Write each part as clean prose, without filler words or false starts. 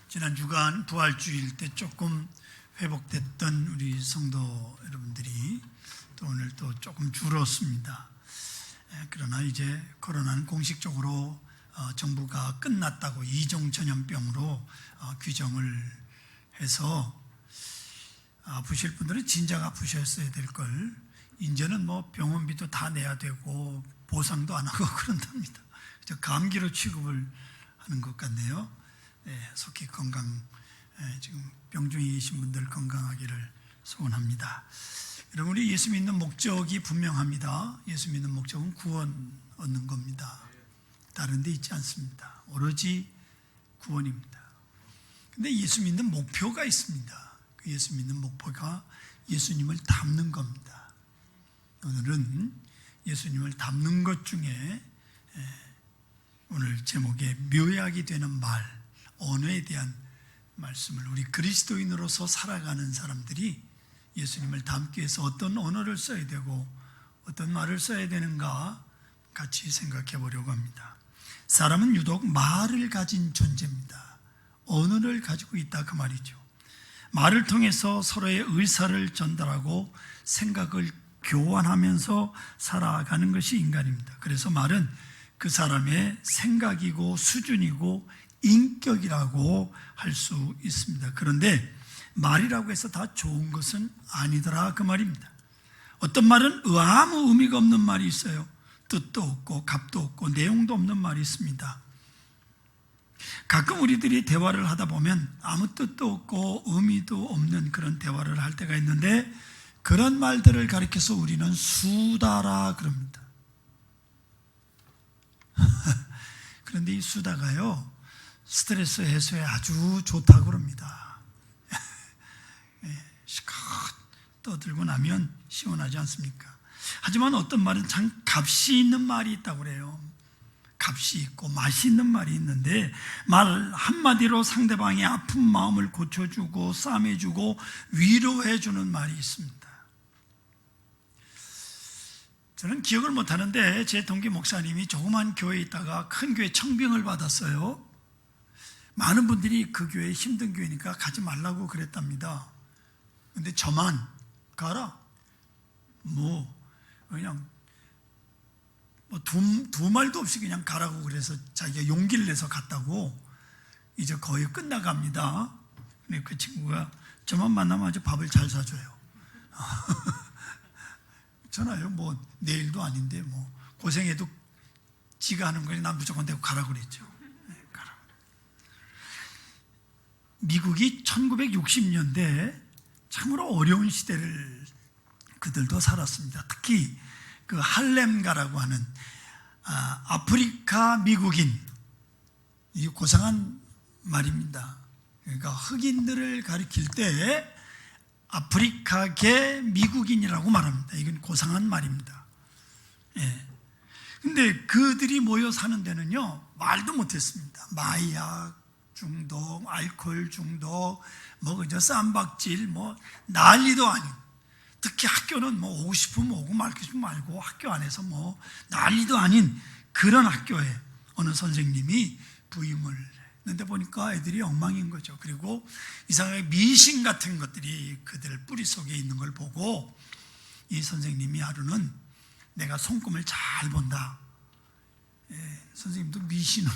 지난 주간 부활주일 때 조금 회복됐던 우리 성도 여러분들이 또 오늘 또 조금 줄었습니다. 그러나 이제 코로나는 공식적으로 정부가 끝났다고 이종 전염병으로 규정을 해서 아프실 분들은 진작 아프셨어야 될 걸 이제는 뭐 병원비도 다 내야 되고 보상도 안 하고 그런답니다. 감기로 취급을 하는 것 같네요. 속히 지금 병중에 계신 분들 건강하기를 소원합니다. 여러분, 우리 예수 믿는 목적이 분명합니다. 예수 믿는 목적은 구원 얻는 겁니다. 다른 데 있지 않습니다. 오로지 구원입니다. 근데 예수 믿는 목표가 있습니다. 그 예수 믿는 목표가 예수님을 닮는 겁니다. 오늘은 예수님을 닮는 것 중에 오늘 제목에 묘약이 되는 말, 언어에 대한 말씀을 우리 그리스도인으로서 살아가는 사람들이 예수님을 닮기 위해서 어떤 언어를 써야 되고 어떤 말을 써야 되는가 같이 생각해 보려고 합니다. 사람은 유독 말을 가진 존재입니다. 언어를 가지고 있다 그 말이죠. 말을 통해서 서로의 의사를 전달하고 생각을 교환하면서 살아가는 것이 인간입니다. 그래서 말은 그 사람의 생각이고 수준이고 인격이라고 할 수 있습니다. 그런데 말이라고 해서 다 좋은 것은 아니더라 그 말입니다. 어떤 말은 아무 의미가 없는 말이 있어요. 뜻도 없고 값도 없고 내용도 없는 말이 있습니다. 가끔 우리들이 대화를 하다 보면 아무 뜻도 없고 의미도 없는 그런 대화를 할 때가 있는데 그런 말들을 가리켜서 우리는 수다라 그럽니다. 그런데 이 수다가요, 스트레스 해소에 아주 좋다고 그럽니다. 시컷 떠들고 나면 시원하지 않습니까? 하지만 어떤 말은 참 값이 있는 말이 있다고 그래요. 값이 있고 맛이 있는 말이 있는데 말 한마디로 상대방의 아픈 마음을 고쳐주고 싸매주고 위로해주는 말이 있습니다. 저는 기억을 못하는데 제 동기 목사님이 조그만 교회에 있다가 큰 교회 청빙을 받았어요. 많은 분들이 그 교회 힘든 교회니까 가지 말라고 그랬답니다. 근데 저만 가라. 그냥 두 말도 없이 그냥 가라고 그래서 자기가 용기를 내서 갔다고 이제 거의 끝나갑니다. 근데 그 친구가 저만 만나면 아주 밥을 잘 사줘요. 전화요. 내일도 아닌데 고생해도 지가 하는 거니 난 무조건 데리고 가라고 그랬죠. 가라. 미국이 1960년대 참으로 어려운 시대를 그들도 살았습니다. 특히 그 할렘가라고 하는 아프리카 미국인, 이 고상한 말입니다. 그러니까 흑인들을 가리킬 때 아프리카계 미국인이라고 말합니다. 이건 고상한 말입니다. 근데 그들이 모여 사는 데는요, 말도 못했습니다. 마약 중독, 알코올 중독, 쌈박질, 난리도 아니고, 특히 학교는 오고 싶으면 오고 말고 싶으면 말고 학교 안에서 난리도 아닌 그런 학교에 어느 선생님이 부임을 했는데 보니까 애들이 엉망인 거죠. 그리고 이상하게 미신 같은 것들이 그들 뿌리 속에 있는 걸 보고 이 선생님이 하루는 내가 손금을 잘 본다. 선생님도 미신을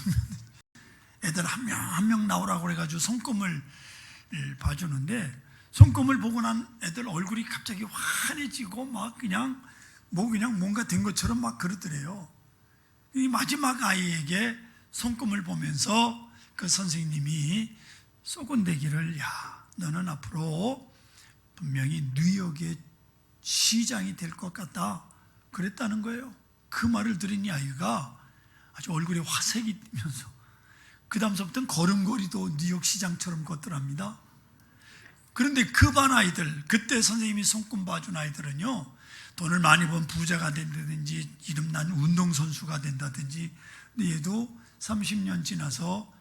애들 한 명 한 명 나오라고 그래가지고 손금을 봐주는데 손금을 보고 난 애들 얼굴이 갑자기 환해지고 그냥 뭔가 된 것처럼 그러더래요. 이 마지막 아이에게 손금을 보면서 그 선생님이 쏘곤대기를 너는 앞으로 분명히 뉴욕의 시장이 될 것 같다 그랬다는 거예요. 그 말을 들은 이 아이가 아주 얼굴에 화색이 띠면서 그 다음서부터는 걸음걸이도 뉴욕 시장처럼 걷더랍니다. 그런데 그 반 아이들, 그때 선생님이 손금 봐준 아이들은요, 돈을 많이 번 부자가 된다든지 이름난 운동선수가 된다든지, 근데 얘도 30년 지나서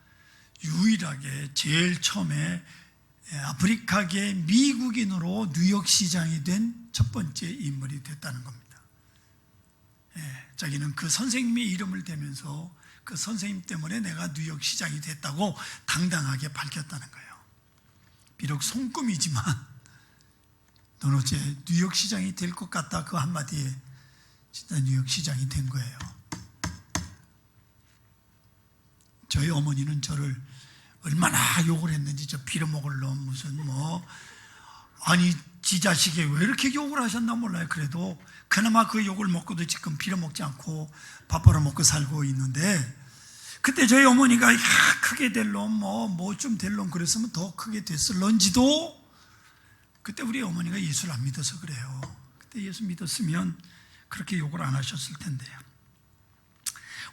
유일하게 제일 처음에 아프리카계 미국인으로 뉴욕 시장이 된 첫 번째 인물이 됐다는 겁니다. 자기는 그 선생님의 이름을 대면서 그 선생님 때문에 내가 뉴욕 시장이 됐다고 당당하게 밝혔다는 거예요. 비록 손금이지만 넌 어째 뉴욕 시장이 될 것 같다, 그 한마디에 진짜 뉴욕 시장이 된 거예요. 저희 어머니는 저를 얼마나 욕을 했는지, 저 빌어먹을 놈, 무슨 아니 지 자식이 왜 이렇게 욕을 하셨나 몰라요. 그래도 그나마 그 욕을 먹고도 지금 빌어먹지 않고 밥 벌어먹고 살고 있는데, 그때 저희 어머니가 크게 될 놈, 뭐 좀 될 놈 그랬으면 더 크게 됐을런지도, 그때 우리 어머니가 예수를 안 믿어서 그래요. 그때 예수 믿었으면 그렇게 욕을 안 하셨을 텐데요.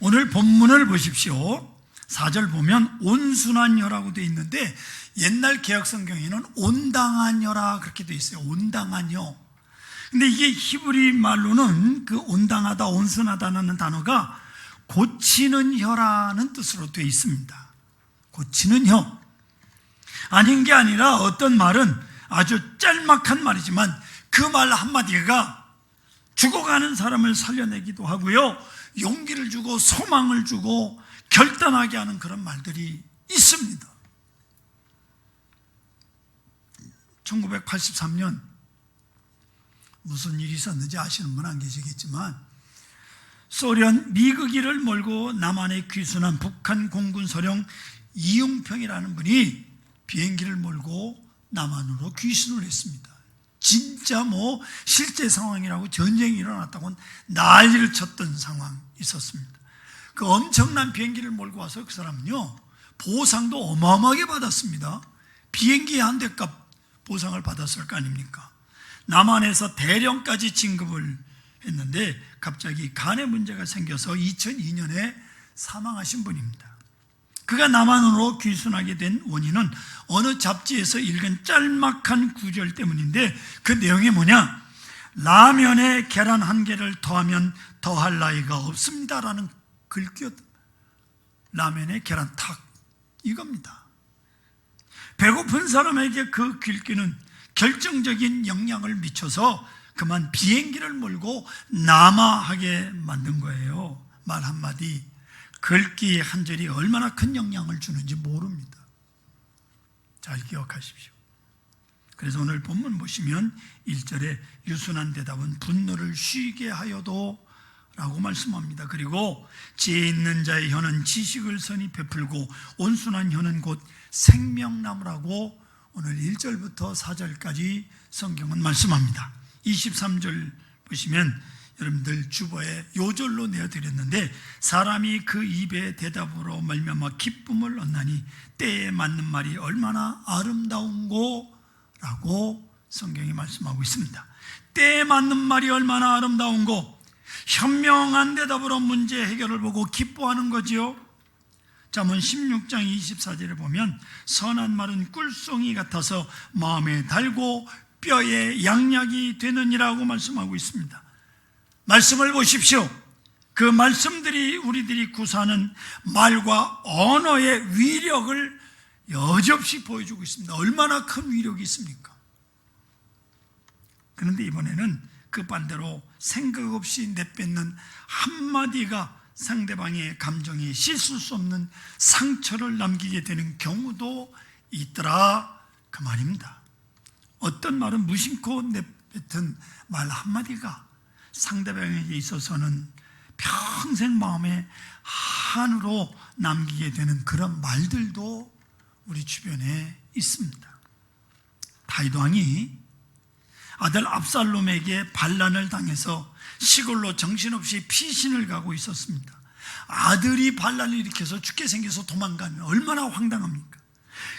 오늘 본문을 보십시오. 4절 보면 온순한 혀라고 되어 있는데, 옛날 개혁성경에는 온당한 혀라 그렇게 되어 있어요. 온당한 혀. 근데 이게 히브리 말로는 그 온당하다, 온순하다는 단어가 고치는 혀라는 뜻으로 되어 있습니다. 고치는 혀. 아닌 게 아니라 어떤 말은 아주 짤막한 말이지만 그 말 한마디가 죽어가는 사람을 살려내기도 하고요, 용기를 주고 소망을 주고 결단하게 하는 그런 말들이 있습니다. 1983년 무슨 일이 있었는지 아시는 분 안 계시겠지만, 소련 미그기를 몰고 남한에 귀순한 북한 공군 소령 이용평이라는 분이 비행기를 몰고 남한으로 귀순을 했습니다. 진짜 실제 상황이라고, 전쟁이 일어났다고 난리를 쳤던 상황이 있었습니다. 그 엄청난 비행기를 몰고 와서 그 사람은요, 보상도 어마어마하게 받았습니다. 비행기 한 대값 보상을 받았을 거 아닙니까? 남한에서 대령까지 진급을 했는데 갑자기 간의 문제가 생겨서 2002년에 사망하신 분입니다. 그가 남한으로 귀순하게 된 원인은 어느 잡지에서 읽은 짤막한 구절 때문인데, 그 내용이 뭐냐? 라면에 계란 한 개를 더하면 더할 나위가 없습니다라는 글귀. 라면에 계란 탁, 이겁니다. 배고픈 사람에게 그 글귀는 결정적인 영향을 미쳐서 그만 비행기를 몰고 남하하게 만든 거예요. 말 한마디, 글귀 한 절이 얼마나 큰 영향을 주는지 모릅니다. 잘 기억하십시오. 그래서 오늘 본문 보시면 1절에 유순한 대답은 분노를 쉬게 하여도 라고 말씀합니다. 그리고 지혜 있는 자의 혀는 지식을 선히 베풀고 온순한 혀는 곧 생명나무라고 오늘 1절부터 4절까지 성경은 말씀합니다. 23절 보시면 여러분들 주보에 요절로 내어드렸는데, 사람이 그 입의 대답으로 말미암아 기쁨을 얻나니 때에 맞는 말이 얼마나 아름다운고 라고 성경이 말씀하고 있습니다. 때에 맞는 말이 얼마나 아름다운고, 현명한 대답으로 문제 해결을 보고 기뻐하는 거지요. 잠언 16장 24절에 보면 선한 말은 꿀송이 같아서 마음에 달고 뼈에 양약이 되느니라고 말씀하고 있습니다. 말씀을 보십시오. 그 말씀들이 우리들이 구사하는 말과 언어의 위력을 여지없이 보여주고 있습니다. 얼마나 큰 위력이 있습니까? 그런데 이번에는 그 반대로 생각 없이 내뱉는 한마디가 상대방의 감정에 씻을 수 없는 상처를 남기게 되는 경우도 있더라, 그 말입니다. 어떤 말은 무심코 내뱉은 말 한마디가 상대방에게 있어서는 평생 마음에 한으로 남기게 되는 그런 말들도 우리 주변에 있습니다. 다윗 왕이 아들 압살롬에게 반란을 당해서 시골로 정신없이 피신을 가고 있었습니다. 아들이 반란을 일으켜서 죽게 생겨서 도망가면 얼마나 황당합니까?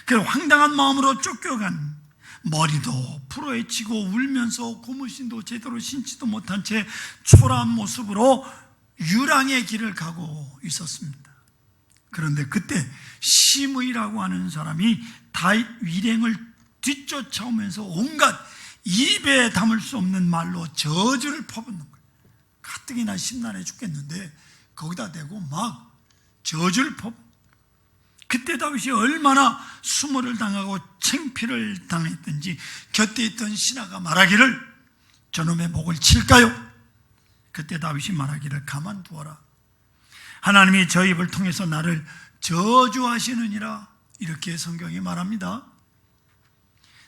그 황당한 마음으로 쫓겨간, 머리도 풀어헤치고 울면서 고무신도 제대로 신지도 못한 채 초라한 모습으로 유랑의 길을 가고 있었습니다. 그런데 그때 시므이라고 하는 사람이 다윗 일행을 뒤쫓아오면서 온갖 입에 담을 수 없는 말로 저주를 퍼붓는 거예요. 가뜩이나 심란해 죽겠는데 거기다 대고 막 저주를 그때 다윗이 얼마나 수모를 당하고 창피를 당했던지 곁에 있던 신하가 말하기를 저놈의 목을 칠까요? 그때 다윗이 말하기를 가만두어라. 하나님이 저 입을 통해서 나를 저주하시느니라, 이렇게 성경이 말합니다.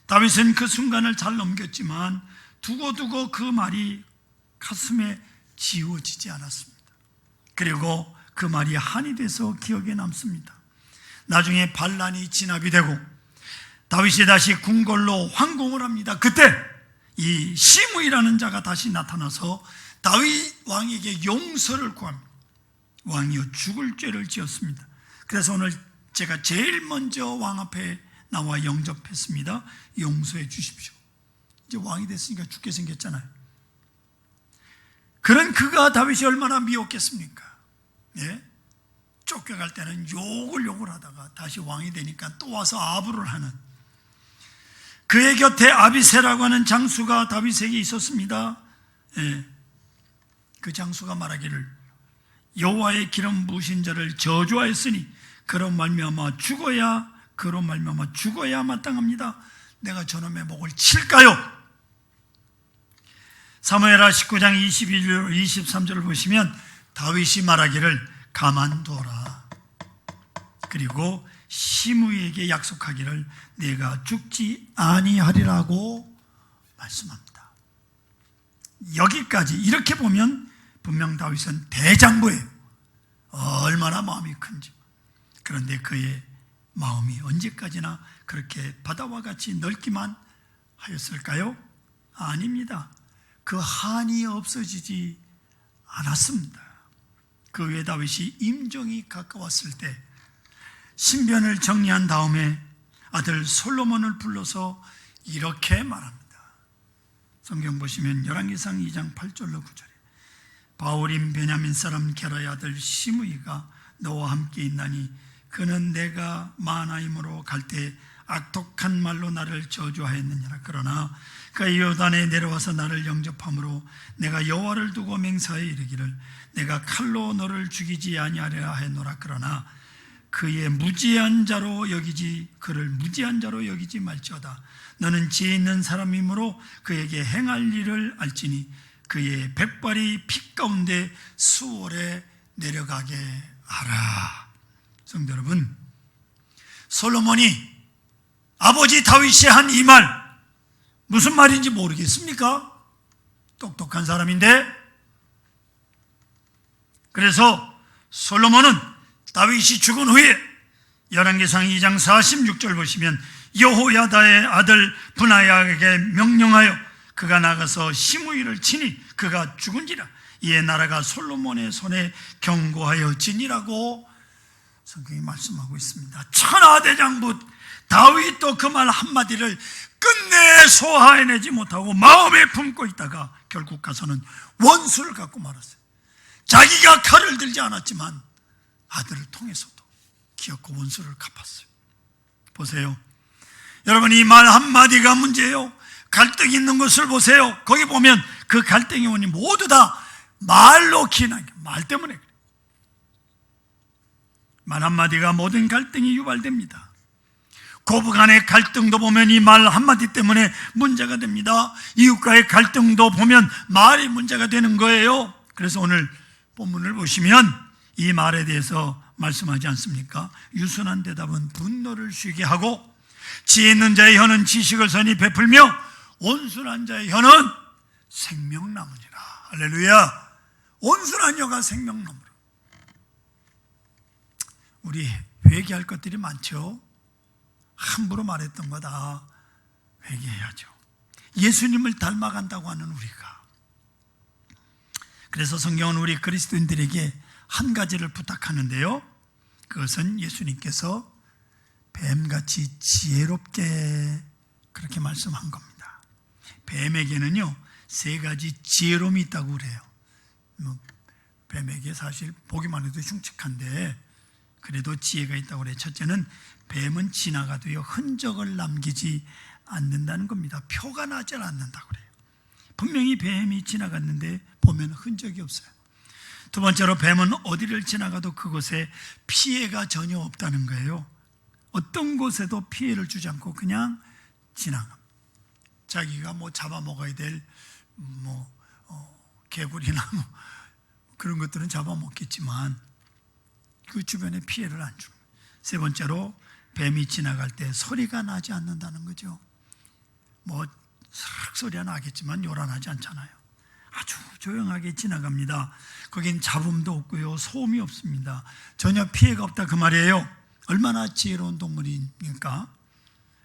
다윗은 그 순간을 잘 넘겼지만 두고두고 그 말이 가슴에 지워지지 않았습니다. 그리고 그 말이 한이 돼서 기억에 남습니다. 나중에 반란이 진압이 되고 다윗이 다시 궁궐로 황공을 합니다. 그때 이 시므이라는 자가 다시 나타나서 다윗 왕에게 용서를 구합니다. 왕이여 죽을 죄를 지었습니다. 그래서 오늘 제가 제일 먼저 왕 앞에 나와 영접했습니다. 용서해 주십시오. 이제 왕이 됐으니까 죽게 생겼잖아요. 그런 그가 다윗이 얼마나 미웠겠습니까? 예? 쫓겨갈 때는 욕을 하다가 다시 왕이 되니까 또 와서 아부를 하는, 그의 곁에 아비새라고 하는 장수가 다윗에게 있었습니다. 예. 그 장수가 말하기를 여호와의 기름 부으신 자를 저주하였으니 그로 말미암아 죽어야 마땅합니다. 내가 저놈의 목을 칠까요? 사무엘하 19장 21절 23절을 보시면 다윗이 말하기를 가만두어라. 그리고 시므이에게 약속하기를 내가 죽지 아니하리라고 말씀합니다. 여기까지 이렇게 보면 분명 다윗은 대장부예요. 얼마나 마음이 큰지. 그런데 그의 마음이 언제까지나 그렇게 바다와 같이 넓기만 하였을까요? 아닙니다. 그 한이 없어지지 않았습니다. 그 후에 다윗이 임종이 가까웠을 때 신변을 정리한 다음에 아들 솔로몬을 불러서 이렇게 말합니다. 성경 보시면 열왕기상 2장 8절로 9절에 바울임 베냐민 사람 게라의 아들 시므이가 너와 함께 있나니 그는 내가 마하나임으로 갈 때 악독한 말로 나를 저주하였느니라. 그러나 그가 요단에 내려와서 나를 영접함으로 내가 여호와를 두고 맹세하여 이르기를 내가 칼로 너를 죽이지 아니하리라 하였노라. 그러나 그를 무지한 자로 여기지 말지어다. 너는 지혜 있는 사람이므로 그에게 행할 일을 알지니 그의 백발이 피 가운데 수월에 내려가게 하라. 성도 여러분, 솔로몬이 아버지 다윗이 한 이 말 무슨 말인지 모르겠습니까? 똑똑한 사람인데. 그래서 솔로몬은 다윗이 죽은 후에 열왕기상 2장 46절 보시면 여호야다의 아들 브나야에게 명령하여 그가 나가서 시므이를 치니 그가 죽은지라. 이에 나라가 솔로몬의 손에 경고하여 지니라고 성경이 말씀하고 있습니다. 천하대장부 다윗도 그 말 한마디를 끝내 소화해내지 못하고 마음에 품고 있다가 결국 가서는 원수를 갖고 말았어요. 자기가 칼을 들지 않았지만 아들을 통해서도 기어코 원수를 갚았어요. 보세요. 여러분, 이 말 한마디가 문제예요. 갈등이 있는 것을 보세요. 거기 보면 그 갈등의 원인이 모두 다 말로 기인한 게 말 때문에 그래요. 말 한마디가 모든 갈등이 유발됩니다. 고부간의 갈등도 보면 이 말 한마디 때문에 문제가 됩니다. 이웃과의 갈등도 보면 말이 문제가 되는 거예요. 그래서 오늘 본문을 보시면 이 말에 대해서 말씀하지 않습니까? 유순한 대답은 분노를 쉬게 하고 지혜 있는 자의 혀는 지식을 선히 베풀며 온순한 자의 혀는 생명나무니라. 할렐루야. 온순한 혀가 생명나무라. 우리 회개할 것들이 많죠. 함부로 말했던 거 다 회개해야죠. 예수님을 닮아간다고 하는 우리가. 그래서 성경은 우리 그리스도인들에게 한 가지를 부탁하는데요, 그것은 예수님께서 뱀같이 지혜롭게 그렇게 말씀한 겁니다. 뱀에게는요 3가지 지혜로움이 있다고 그래요. 뱀에게 사실 보기만 해도 흉측한데 그래도 지혜가 있다고 그래요. 첫째는 뱀은 지나가도요 흔적을 남기지 않는다는 겁니다. 표가 나지 않는다고 그래요. 분명히 뱀이 지나갔는데 보면 흔적이 없어요. 두 번째로 뱀은 어디를 지나가도 그곳에 피해가 전혀 없다는 거예요. 어떤 곳에도 피해를 주지 않고 그냥 지나갑니다. 자기가 잡아먹어야 될 개구리나 그런 것들은 잡아먹겠지만 그 주변에 피해를 안 주는 거예요. 세 번째로 뱀이 지나갈 때 소리가 나지 않는다는 거죠. 뭐 싹 소리가 나겠지만 요란하지 않잖아요. 아주 조용하게 지나갑니다. 거긴 잡음도 없고요, 소음이 없습니다. 전혀 피해가 없다 그 말이에요. 얼마나 지혜로운 동물입니까?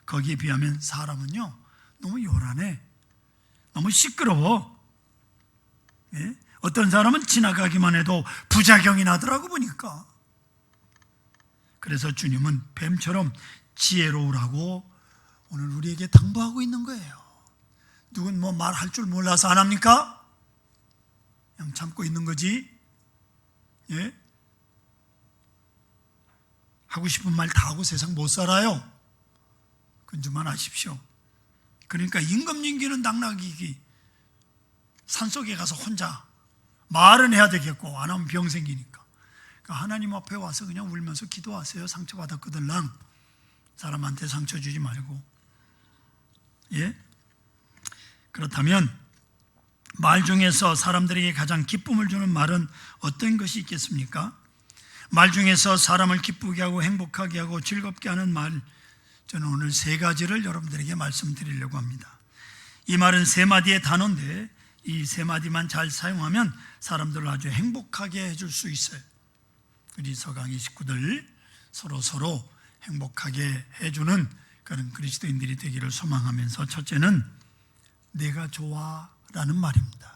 거기에 비하면 사람은요, 너무 요란해, 너무 시끄러워. 예? 어떤 사람은 지나가기만 해도 부작용이 나더라고 보니까. 그래서 주님은 뱀처럼 지혜로우라고 오늘 우리에게 당부하고 있는 거예요. 누군 뭐 말할 줄 몰라서 안 합니까? 그냥 참고 있는 거지. 예? 하고 싶은 말 다 하고 세상 못 살아요. 그건 좀만 아십시오. 그러니까 임금님기는 낙낙이기, 산속에 가서 혼자 말은 해야 되겠고 안 하면 병 생기니까. 그러니까 하나님 앞에 와서 그냥 울면서 기도하세요. 상처받았거들랑 사람한테 상처 주지 말고. 예? 그렇다면 말 중에서 사람들에게 가장 기쁨을 주는 말은 어떤 것이 있겠습니까? 말 중에서 사람을 기쁘게 하고 행복하게 하고 즐겁게 하는 말, 저는 오늘 세 가지를 여러분들에게 말씀드리려고 합니다. 이 말은 세 마디의 단어인데 이 세 마디만 잘 사용하면 사람들을 아주 행복하게 해줄 수 있어요. 우리 서강의 식구들 서로 행복하게 해주는 그런 그리스도인들이 되기를 소망하면서, 첫째는 내가 좋아 라는 말입니다.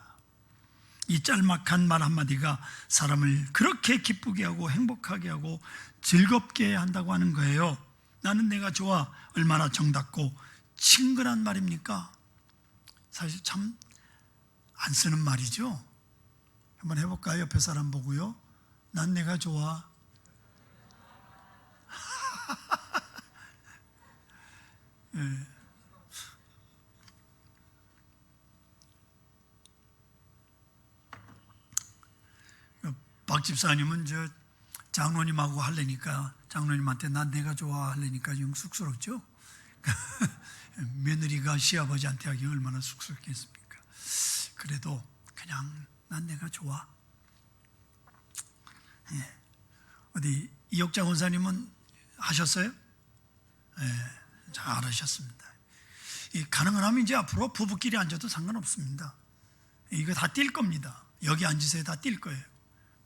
이 짤막한 말 한마디가 사람을 그렇게 기쁘게 하고 행복하게 하고 즐겁게 한다고 하는 거예요. 나는 내가 좋아, 얼마나 정답고 친근한 말입니까? 사실 참 안 쓰는 말이죠. 한번 해볼까요? 옆에 사람 보고요. 난 내가 좋아. 네. 박 집사님은 저 장로님하고 하려니까, 장로님한테 난 내가 좋아 하려니까 좀 쑥스럽죠? 며느리가 시아버지한테 하기 얼마나 쑥스럽겠습니까? 그래도 그냥 난 내가 좋아. 예. 어디 이옥장 원사님은 하셨어요? 예, 잘하셨습니다. 가능은 하면 이제 앞으로 부부끼리 앉아도 상관없습니다. 이거 다 뛸 겁니다. 여기 앉으세요. 다 뛸 거예요.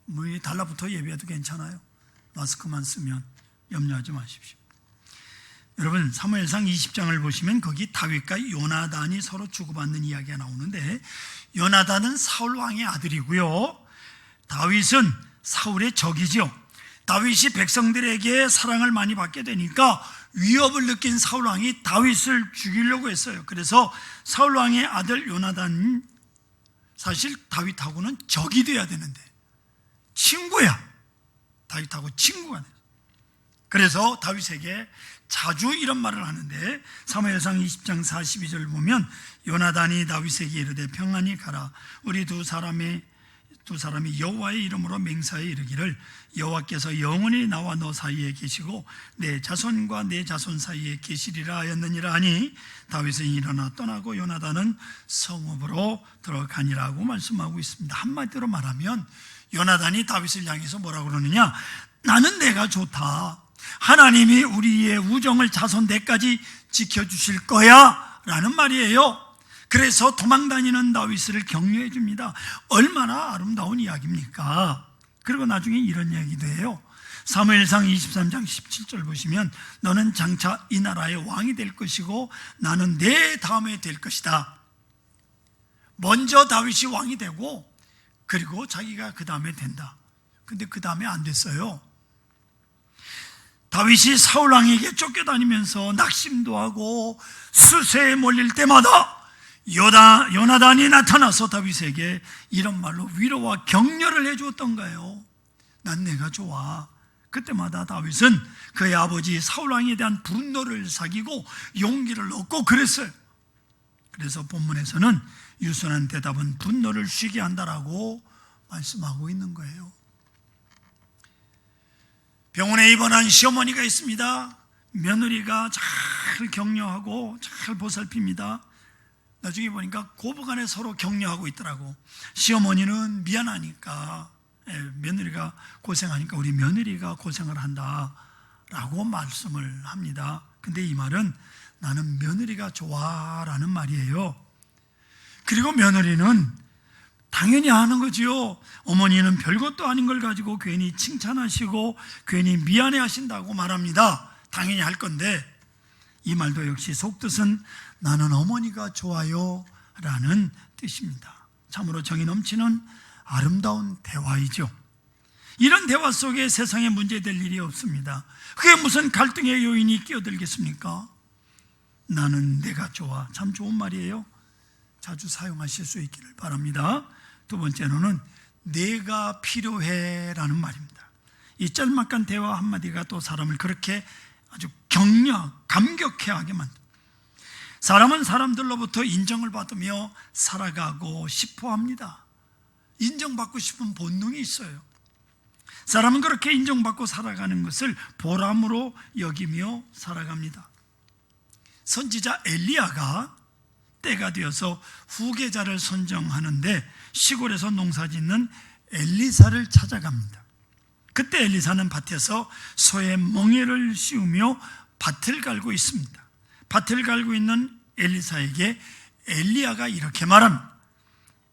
뭐 달라붙어 예배해도 괜찮아요. 마스크만 쓰면 염려하지 마십시오. 여러분, 사무엘상 20장을 보시면 거기 다윗과 요나단이 서로 주고받는 이야기가 나오는데, 요나단은 사울 왕의 아들이고요, 다윗은 사울의 적이죠. 다윗이 백성들에게 사랑을 많이 받게 되니까 위협을 느낀 사울 왕이 다윗을 죽이려고 했어요. 그래서 사울 왕의 아들 요나단은 사실 다윗하고는 적이 돼야 되는데 친구야. 다윗하고 친구가 돼요. 그래서 다윗에게 자주 이런 말을 하는데, 사무엘상 20장 42절을 보면 요나단이 다윗에게 이르되 평안히 가라. 우리 두 사람이 여호와의 이름으로 맹세하여 이르기를 여호와께서 영원히 나와 너 사이에 계시고 내 자손과 내 자손 사이에 계시리라 하였느니라 하니, 다윗은 일어나 떠나고 요나단은 성읍으로 들어가니라고 말씀하고 있습니다. 한마디로 말하면 요나단이 다윗을 향해서 뭐라고 그러느냐, 나는 내가 좋다, 하나님이 우리의 우정을 자손 내까지 지켜주실 거야 라는 말이에요. 그래서 도망다니는 다윗을 격려해 줍니다. 얼마나 아름다운 이야기입니까? 그리고 나중에 이런 이야기도 해요. 사무엘상 23장 17절 보시면 너는 장차 이 나라의 왕이 될 것이고 나는 내 다음에 될 것이다. 먼저 다윗이 왕이 되고 그리고 자기가 그 다음에 된다. 근데 그 다음에 안 됐어요. 다윗이 사울 왕에게 쫓겨다니면서 낙심도 하고 수세에 몰릴 때마다 요나단이 나타나서 다윗에게 이런 말로 위로와 격려를 해주었던 거예요. 난 내가 좋아. 그때마다 다윗은 그의 아버지 사울 왕에 대한 분노를 사귀고 용기를 얻고 그랬어요. 그래서 본문에서는 유순한 대답은 분노를 쉬게 한다라고 말씀하고 있는 거예요. 병원에 입원한 시어머니가 있습니다. 며느리가 잘 격려하고 잘 보살핍니다. 나중에 보니까 고부간에 서로 격려하고 있더라고. 시어머니는 미안하니까 며느리가 고생하니까 우리 며느리가 고생을 한다라고 말씀을 합니다. 근데 이 말은 나는 며느리가 좋아라는 말이에요. 그리고 며느리는 당연히 하는 거지요. 어머니는 별것도 아닌 걸 가지고 괜히 칭찬하시고 괜히 미안해하신다고 말합니다. 당연히 할 건데 이 말도 역시 속뜻은 나는 어머니가 좋아요 라는 뜻입니다. 참으로 정이 넘치는 아름다운 대화이죠. 이런 대화 속에 세상에 문제될 일이 없습니다. 그게 무슨 갈등의 요인이 끼어들겠습니까? 나는 내가 좋아. 참 좋은 말이에요. 자주 사용하실 수 있기를 바랍니다. 두 번째로는 내가 필요해 라는 말입니다. 이 짤막한 대화 한마디가 또 사람을 그렇게 아주 감격해 하게 만듭니다. 사람은 사람들로부터 인정을 받으며 살아가고 싶어 합니다. 인정받고 싶은 본능이 있어요. 사람은 그렇게 인정받고 살아가는 것을 보람으로 여기며 살아갑니다. 선지자 엘리야가 때가 되어서 후계자를 선정하는데 시골에서 농사짓는 엘리사를 찾아갑니다. 그때 엘리사는 밭에서 소의 멍에를 씌우며 밭을 갈고 있습니다. 밭을 갈고 있는 엘리사에게 엘리야가 이렇게 말합니다.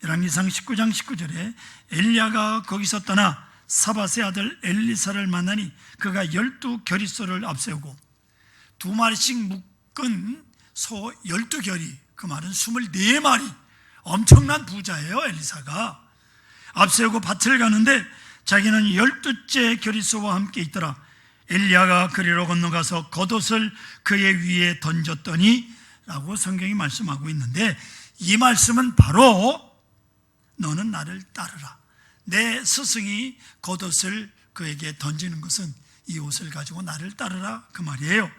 열왕기상 19장 19절에 엘리야가 거기서 떠나 사밧의 아들 엘리사를 만나니 그가 12겨릿소를 앞세우고 2마리씩 묶은 소 12겨리, 그 말은 24마리, 엄청난 부자예요. 엘리사가 앞세우고 밭을 가는데 자기는 12째 겨릿소와 함께 있더라. 엘리야가 그리로 건너가서 겉옷을 그의 위에 던졌더니 라고 성경이 말씀하고 있는데, 이 말씀은 바로 너는 나를 따르라. 내 스승이 겉옷을 그에게 던지는 것은 이 옷을 가지고 나를 따르라 그 말이에요.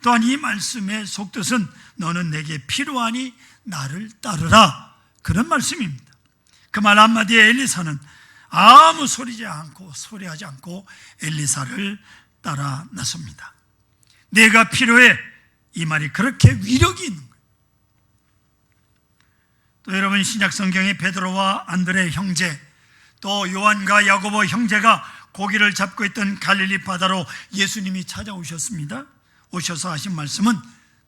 또한 이 말씀의 속뜻은 너는 내게 필요하니 나를 따르라, 그런 말씀입니다. 그 말 한마디에 엘리사는 아무 소리하지 않고 엘리사를 따라 나섭니다. 내가 필요해, 이 말이 그렇게 위력이 있는 거예요. 또 여러분, 신약 성경에 베드로와 안드레 형제, 또 요한과 야고보 형제가 고기를 잡고 있던 갈릴리 바다로 예수님이 찾아오셨습니다. 오셔서 하신 말씀은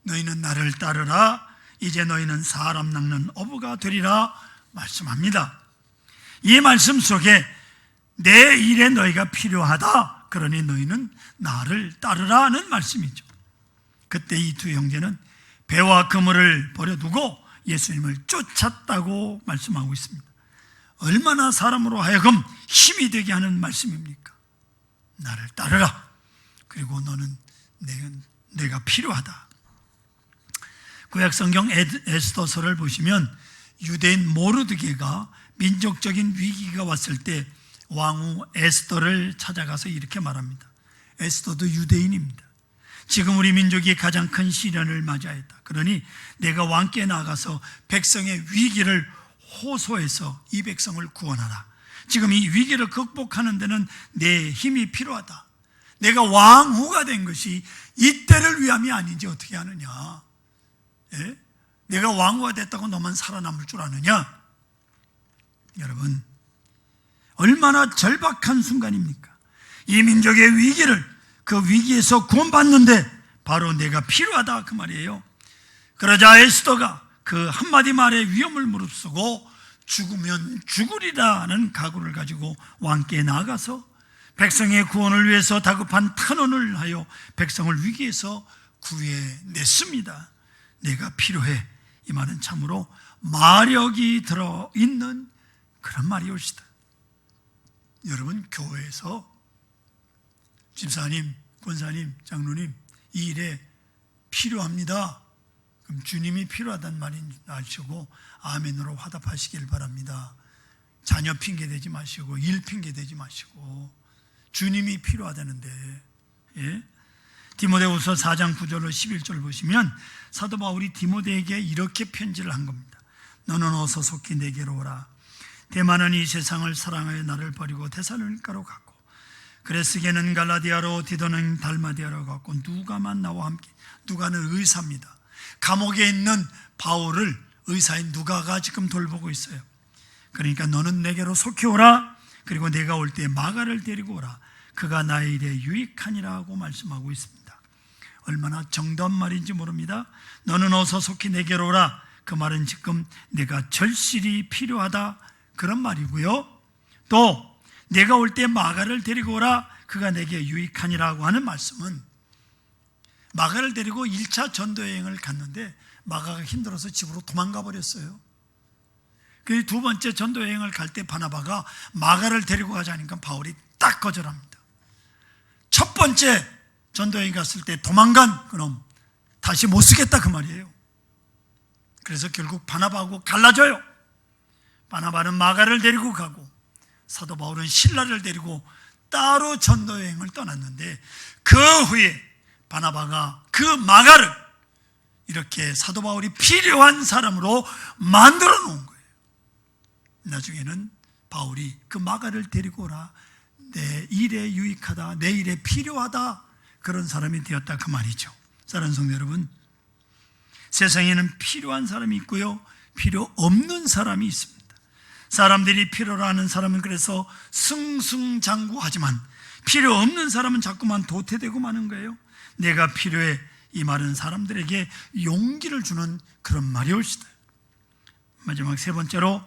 너희는 나를 따르라, 이제 너희는 사람 낚는 어부가 되리라 말씀합니다. 이 말씀 속에 내 일에 너희가 필요하다, 그러니 너희는 나를 따르라는 말씀이죠. 그때 이 두 형제는 배와 그물을 버려두고 예수님을 쫓았다고 말씀하고 있습니다. 얼마나 사람으로 하여금 힘이 되게 하는 말씀입니까? 나를 따르라, 그리고 너는 내가 필요하다. 구약성경 에스더서를 보시면 유대인 모르드게가 민족적인 위기가 왔을 때 왕후 에스더를 찾아가서 이렇게 말합니다. 에스더도 유대인입니다. 지금 우리 민족이 가장 큰 시련을 맞이하였다. 그러니 내가 왕께 나가서 백성의 위기를 호소해서 이 백성을 구원하라. 지금 이 위기를 극복하는 데는 내 힘이 필요하다. 내가 왕후가 된 것이 이때를 위함이 아닌지 어떻게 하느냐. 예? 내가 왕후가 됐다고 너만 살아남을 줄 아느냐. 여러분, 얼마나 절박한 순간입니까? 이 민족의 위기를, 그 위기에서 구원받는데 바로 내가 필요하다 그 말이에요. 그러자 에스더가 그 한마디 말에 위험을 무릅쓰고 죽으면 죽으리라는 각오를 가지고 왕께 나아가서 백성의 구원을 위해서 다급한 탄원을 하여 백성을 위기에서 구해냈습니다. 내가 필요해, 이 말은 참으로 마력이 들어있는 그런 말이옵시다. 여러분, 교회에서 집사님, 권사님, 장로님, 이 일에 필요합니다. 그럼 주님이 필요하다는 말인 줄 아시고 아멘으로 화답하시길 바랍니다. 자녀 핑계 대지 마시고 일 핑계 대지 마시고 주님이 필요하다는데. 예? 디모데후서 4장 9절로 11절 보시면 사도 바울이 디모데에게 이렇게 편지를 한 겁니다. 너는 어서 속히 내게로 오라. 대만은 이 세상을 사랑하여 나를 버리고 데살로니가로 갔고, 그레스게는 갈라디아로, 디도는 달마디아로 갔고, 누가만 나와 함께. 누가는 의사입니다. 감옥에 있는 바울을 의사인 누가가 지금 돌보고 있어요. 그러니까 너는 내게로 속히 오라. 그리고 내가 올 때 마가를 데리고 오라. 그가 나의 일에 유익하니라고 말씀하고 있습니다. 얼마나 정다운 말인지 모릅니다. 너는 어서 속히 내게로 오라. 그 말은 지금 내가 절실히 필요하다, 그런 말이고요. 또 내가 올 때 마가를 데리고 오라. 그가 내게 유익하니라고 하는 말씀은, 마가를 데리고 1차 전도여행을 갔는데 마가가 힘들어서 집으로 도망가 버렸어요. 그 두 번째 전도여행을 갈 때 바나바가 마가를 데리고 가자니까 바울이 딱 거절합니다. 첫 번째 전도여행 갔을 때 도망간 그놈 다시 못 쓰겠다, 그 말이에요. 그래서 결국 바나바하고 갈라져요. 바나바는 마가를 데리고 가고 사도 바울은 실라를 데리고 따로 전도여행을 떠났는데, 그 후에 바나바가 그 마가를 이렇게 사도 바울이 필요한 사람으로 만들어 놓은 거예요. 나중에는 바울이 그 마가를 데리고 오라, 내 일에 유익하다, 내 일에 필요하다, 그런 사람이 되었다, 그 말이죠. 사랑하는 성도 여러분, 세상에는 필요한 사람이 있고요, 필요 없는 사람이 있습니다. 사람들이 필요로 하는 사람은 그래서 승승장구하지만 필요 없는 사람은 자꾸만 도태되고 마는 거예요. 내가 필요해, 이 말은 사람들에게 용기를 주는 그런 말이 올시다. 마지막 세 번째로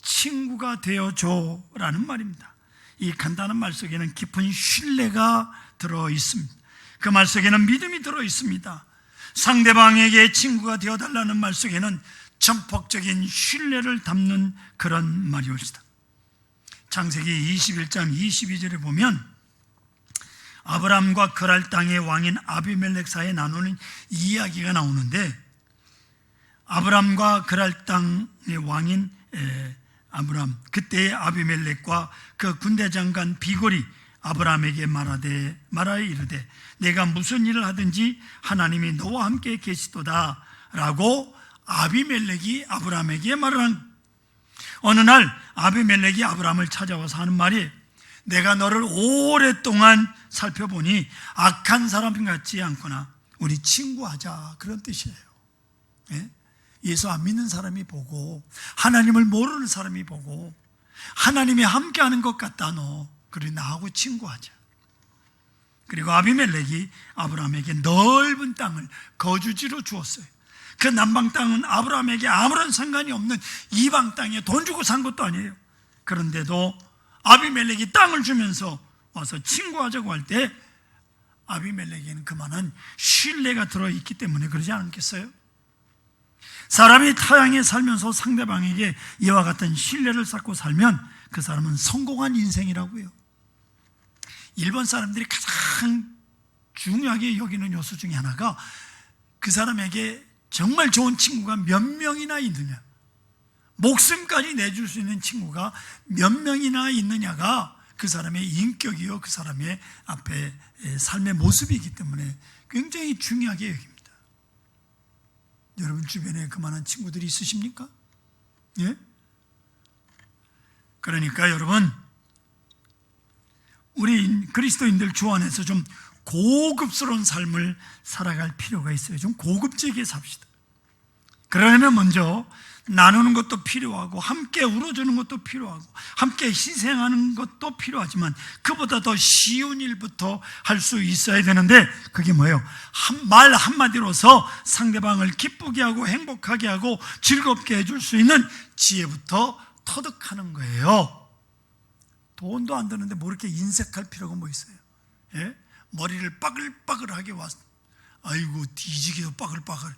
친구가 되어줘 라는 말입니다. 이 간단한 말 속에는 깊은 신뢰가 들어 있습니다. 그 말 속에는 믿음이 들어 있습니다. 상대방에게 친구가 되어달라는 말 속에는 전폭적인 신뢰를 담는 그런 말이 올시다. 창세기 21장 22절에 보면 아브람과 그랄 땅의 왕인 아비멜렉 사이에 나누는 이야기가 나오는데, 아브람과 그랄 땅의 왕인 아브람, 그때의 아비멜렉과 그 군대 장관 비골이 아브람에게 말하여 이르되 내가 무슨 일을 하든지 하나님이 너와 함께 계시도다 라고 아비멜렉이 아브람에게 말을 한. 어느 날 아비멜렉이 아브람을 찾아와서 하는 말이, 내가 너를 오랫동안 살펴보니 악한 사람 같지 않거나 우리 친구하자, 그런 뜻이에요. 예? 예수 안 믿는 사람이 보고 하나님을 모르는 사람이 보고 하나님이 함께하는 것 같다, 너 그래 나하고 친구하자. 그리고 아비멜렉이 아브람에게 넓은 땅을 거주지로 주었어요. 그 남방 땅은 아브람에게 아무런 상관이 없는 이방 땅에 돈 주고 산 것도 아니에요. 그런데도 아비멜렉이 땅을 주면서 와서 친구하자고 할 때 아비멜렉에게는 그만한 신뢰가 들어있기 때문에 그러지 않겠어요? 사람이 타향에 살면서 상대방에게 이와 같은 신뢰를 쌓고 살면 그 사람은 성공한 인생이라고요. 일본 사람들이 가장 중요하게 여기는 요소 중에 하나가 그 사람에게 정말 좋은 친구가 몇 명이나 있느냐, 목숨까지 내줄 수 있는 친구가 몇 명이나 있느냐가 그 사람의 인격이요, 그 사람의 앞에 삶의 모습이기 때문에 굉장히 중요하게 여깁니다. 여러분 주변에 그만한 친구들이 있으십니까? 예? 그러니까 여러분, 우리 그리스도인들 주 안에서 좀 고급스러운 삶을 살아갈 필요가 있어요. 좀 고급지게 삽시다. 그러려면 먼저 나누는 것도 필요하고 함께 울어주는 것도 필요하고 함께 희생하는 것도 필요하지만 그보다 더 쉬운 일부터 할 수 있어야 되는데, 그게 뭐예요? 말 한마디로서 상대방을 기쁘게 하고 행복하게 하고 즐겁게 해줄 수 있는 지혜부터 터득하는 거예요. 돈도 안 드는데 뭐 이렇게 인색할 필요가 뭐 있어요? 예? 머리를 빠글빠글하게 와서 아이고 뒤지기도 빠글빠글.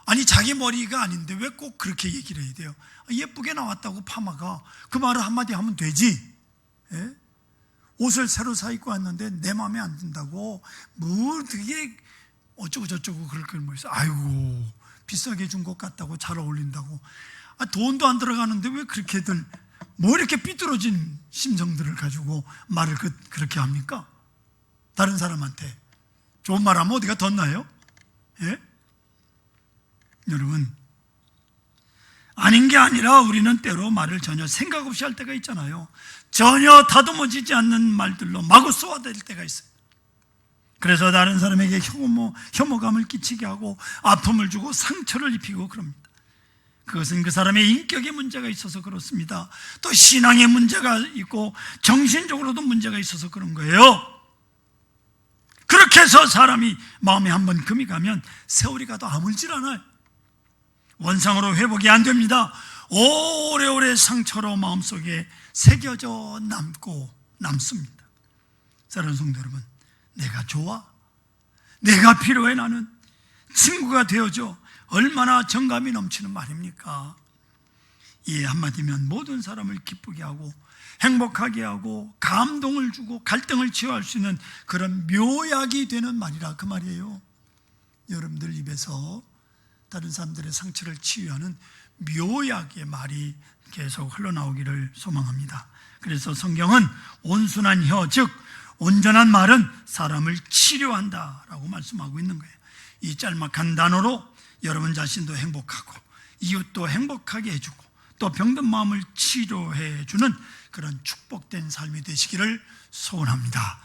아니 자기 머리가 아닌데 왜 꼭 그렇게 얘기를 해야 돼요? 예쁘게 나왔다고 파마가, 그 말을 한마디 하면 되지. 예? 옷을 새로 사 입고 왔는데 내 마음에 안 든다고 뭘 되게 어쩌고 저쩌고 그럴 걸 뭐 있어. 아이고 비싸게 준 것 같다고, 잘 어울린다고. 돈도 안 들어가는데 왜 그렇게들 뭐 이렇게 삐뚤어진 심정들을 가지고 말을 그렇게 합니까? 다른 사람한테 좋은 말 하면 어디가 덧나요? 예? 여러분, 아닌 게 아니라 우리는 때로 말을 전혀 생각 없이 할 때가 있잖아요. 전혀 다듬어지지 않는 말들로 마구 쏘아댈 때가 있어요. 그래서 다른 사람에게 혐오감을 끼치게 하고 아픔을 주고 상처를 입히고 그럽니다. 그것은 그 사람의 인격에 문제가 있어서 그렇습니다. 또 신앙에 문제가 있고 정신적으로도 문제가 있어서 그런 거예요. 그렇게 해서 사람이 마음에 한번 금이 가면 세월이 가도 아물질 않아요. 원상으로 회복이 안 됩니다. 오래오래 상처로 마음속에 새겨져 남습니다. 사랑하는 성도 여러분, 내가 좋아? 내가 필요해? 나는 친구가 되어줘. 얼마나 정감이 넘치는 말입니까? 이 한마디면 모든 사람을 기쁘게 하고 행복하게 하고 감동을 주고 갈등을 치유할 수 있는 그런 묘약이 되는 말이라 그 말이에요. 여러분들 입에서 다른 사람들의 상처를 치유하는 묘약의 말이 계속 흘러나오기를 소망합니다. 그래서 성경은 온순한 혀, 즉 온전한 말은 사람을 치료한다라고 말씀하고 있는 거예요. 이 짤막한 단어로 여러분 자신도 행복하고 이웃도 행복하게 해주고 또 병든 마음을 치료해 주는 그런 축복된 삶이 되시기를 소원합니다.